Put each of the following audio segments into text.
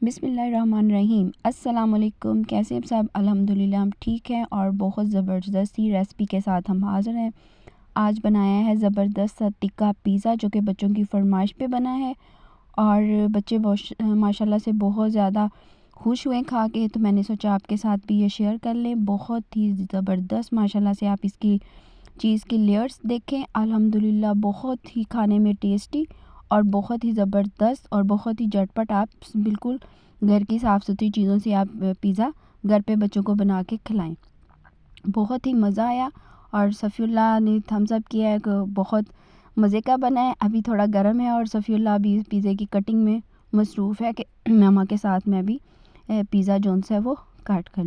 बिस्मिल्लाहिर्रहमानिर्रहीम। अस्सलाम वालेकुम। कैसे हैं सब? अल्हम्दुलिल्लाह हम ठीक हैं और बहुत ज़बरदस्त ही रेसिपी के साथ हम हाज़िर हैं। आज बनाया है ज़बरदस्त सा टिक्का पिज़्ज़ा जो कि बच्चों की फरमाइश पे बना है और बच्चे माशाल्लाह से बहुत ज़्यादा खुश हुए खा के, तो मैंने सोचा आपके साथ भी ये शेयर कर लें। बहुत ही ज़बरदस्त माशाल्लाह से आप इसकी चीज़ की लेयर्स देखें, अल्हम्दुलिल्लाह बहुत ही खाने में टेस्टी और बहुत ही ज़बरदस्त और बहुत ही झटपट। आप बिल्कुल घर की साफ़ सुथरी चीज़ों से आप पिज़्ज़ा घर पे बच्चों को बना के खिलाएं। बहुत ही मज़ा आया और सफ़ीउल्लाह ने थम्स अप किया है कि बहुत मज़े का बना है। अभी थोड़ा गर्म है और सफ़ीउल्लाह अभी पिज़्ज़े की कटिंग में मसरूफ़ है कि मामा के साथ मैं भी पिज़्ज़ा जोन से वो काट कर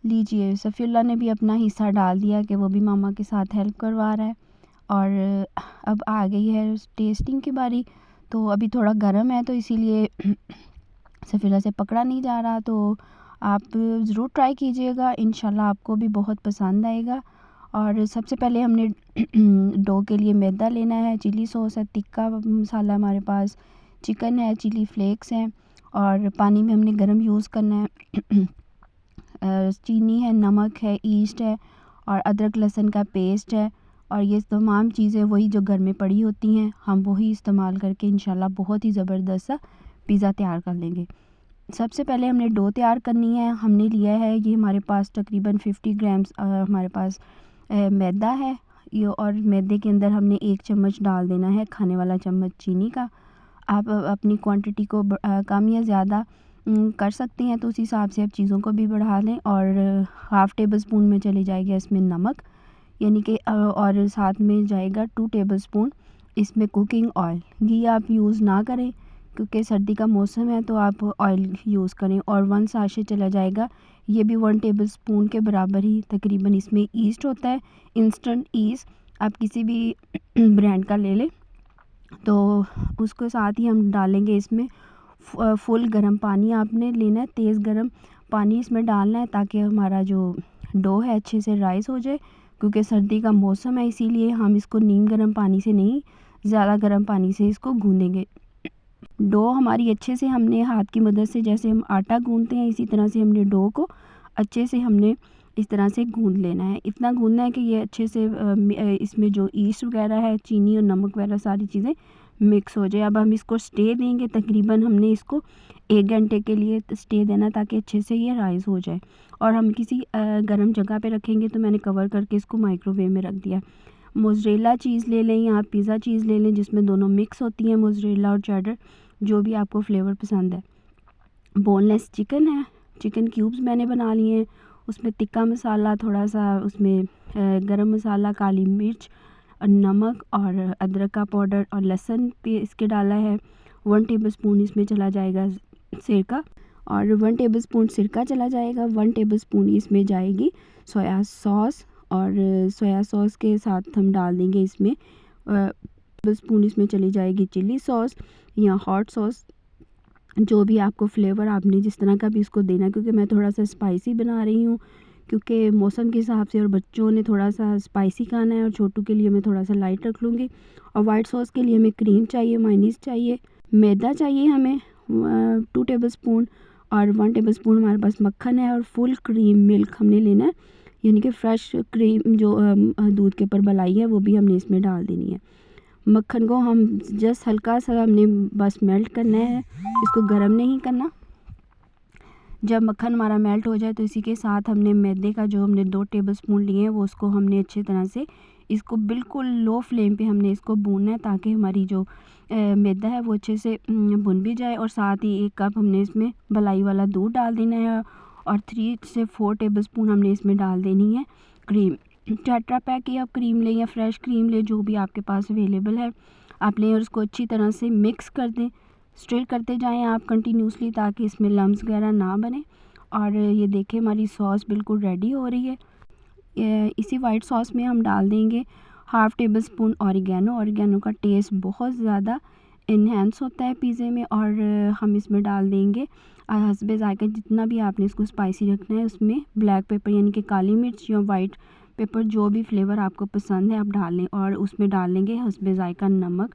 लीजिए। सफ़ीउल्लाह ने भी अपना हिस्सा डाल दिया कि वो भी मामा के साथ हेल्प करवा रहा है। और अब आ गई है टेस्टिंग की बारी। तो अभी थोड़ा गर्म है तो इसीलिए सफ़ीउल्लाह से पकड़ा नहीं जा रहा, तो आप ज़रूर ट्राई कीजिएगा, इंशाल्लाह आपको भी बहुत पसंद आएगा। और सबसे पहले हमने डो के लिए मैदा लेना है, चिली सॉस है, टिक्का मसाला हमारे पास, चिकन है, चिली फ्लेक्स हैं और पानी में हमने गरम यूज़ करना है। चीनी है, नमक है, ईस्ट है और अदरक लहसुन का पेस्ट है। और ये तमाम चीज़ें वही जो घर में पड़ी होती हैं, हम वही इस्तेमाल करके इंशाल्लाह बहुत ही ज़बरदस्त सा पिज़्ज़ा तैयार कर लेंगे। सबसे पहले हमने डो तैयार करनी है। हमने लिया है, ये हमारे पास तकरीबन 50 ग्राम्स हमारे पास मैदा है ये, और मैदे के अंदर हमने 1 चम्मच डाल देना है खाने वाला चम्मच चीनी का। आप अपनी क्वांटिटी को कम या ज़्यादा कर सकते हैं, तो उस हिसाब से आप चीज़ों को भी बढ़ा लें। और हाफ़ टेबल स्पून में चले जाएगा इसमें नमक, यानी कि और साथ में जाएगा 2 टेबल स्पून इसमें कुकिंग ऑयल। घी आप यूज़ ना करें क्योंकि सर्दी का मौसम है, तो आप ऑयल यूज़ करें। और 1 साशे चला जाएगा, ये भी 1 टेबल स्पून के बराबर ही तकरीबन इसमें ईस्ट होता है, इंस्टेंट ईस्ट, आप किसी भी ब्रांड का ले लें। तो उसको साथ ही हम डालेंगे इसमें फुल गर्म पानी आपने लेना है, तेज़ गर्म पानी इसमें डालना है ताकि हमारा जो डो है अच्छे से राइस हो जाए। क्योंकि सर्दी का मौसम है इसीलिए हम इसको नीम गर्म पानी से नहीं, ज़्यादा गर्म पानी से इसको गूँधेंगे। डो हमारी अच्छे से हमने हाथ की मदद से, जैसे हम आटा गूँधते हैं इसी तरह से हमने डो को अच्छे से हमने इस तरह से गूँध लेना है। इतना गूँधना है कि ये अच्छे से इसमें जो ईस्ट वगैरह है, चीनी और नमक वगैरह सारी चीज़ें मिक्स हो जाए। अब हम इसको स्टे देंगे, तकरीबन हमने इसको 1 घंटे के लिए स्टे देना ताकि अच्छे से ये राइस हो जाए। और हम किसी गर्म जगह पे रखेंगे, तो मैंने कवर करके इसको माइक्रोवेव में रख दिया। मोज़रेला चीज़ ले लें या पिज़्ज़ा चीज़ ले लें जिसमें दोनों मिक्स होती हैं, मोज़रेला और चेडर, जो भी आपको फ्लेवर पसंद है। बोनलेस चिकन है, चिकन क्यूब्स मैंने बना लिए हैं। उसमें टिक्का मसाला, थोड़ा सा उसमें गरम मसाला, काली मिर्च, नमक और अदरक का पाउडर और लहसुन पे इसके डाला है। 1 टेबल स्पून इसमें चला जाएगा सिरका, और 1 टेबल स्पून सिरका चला जाएगा। 1 टेबल स्पून इसमें जाएगी सोया सॉस, और सोया सॉस के साथ हम डाल देंगे इसमें टेबल स्पून इसमें चली जाएगी चिली सॉस या हॉट सॉस, जो भी आपको फ्लेवर आपने जिस तरह का भी इसको देना। क्योंकि मैं थोड़ा सा स्पाइसी बना रही हूँ क्योंकि मौसम के हिसाब से, और बच्चों ने थोड़ा सा स्पाइसी खाना है और छोटू के लिए मैं थोड़ा सा लाइट रख लूँगी। और वाइट सॉस के लिए हमें क्रीम चाहिए, मायोनीज़ चाहिए, मैदा चाहिए हमें 2 टेबल स्पून, और 1 टेबल स्पून हमारे पास मक्खन है, और फुल क्रीम मिल्क हमने लेना है, यानी कि फ़्रेश क्रीम जो दूध के ऊपर मलाई है वो भी हमने इसमें डाल देनी है। मक्खन को हम जस्ट हल्का सा हमने बस मेल्ट करना है, इसको गर्म नहीं करना। जब मक्खन हमारा मेल्ट हो जाए तो इसी के साथ हमने मैदे का जो हमने 2 टेबल स्पून लिए हैं वो उसको हमने अच्छी तरह से इसको बिल्कुल लो फ्लेम पे हमने इसको भूनना है ताकि हमारी जो मैदा है वो अच्छे से भुन भी जाए। और साथ ही 1 कप हमने इसमें मलाई वाला दूध डाल देना है, और 3 से 4 टेबल स्पून हमने इसमें डाल देनी है क्रीम। टेट्रा पैक की आप क्रीम लें या फ्रेश क्रीम लें, जो भी आपके पास अवेलेबल है आप लें, और उसको अच्छी तरह से मिक्स कर दें। स्टिर करते जाएं आप कंटिन्यूसली ताकि इसमें लम्स वगैरह ना बने। और ये देखें हमारी सॉस बिल्कुल रेडी हो रही है। इसी वाइट सॉस में हम डाल देंगे half table spoon oregano. Oregano का टेस्ट बहुत ज़्यादा इन्हेंस होता है पिज़्ज़े में। और हम इसमें डाल देंगे हस्बे ज़ायक़ा, जितना भी आपने इसको स्पाइसी रखना है उसमें ब्लैक पेपर यानी कि काली मिर्च या वाइट पेपर, जो भी फ्लेवर आपको पसंद है आप डाल लें। और उसमें डाल लेंगे हस्बे ज़ायक़ा नमक,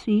3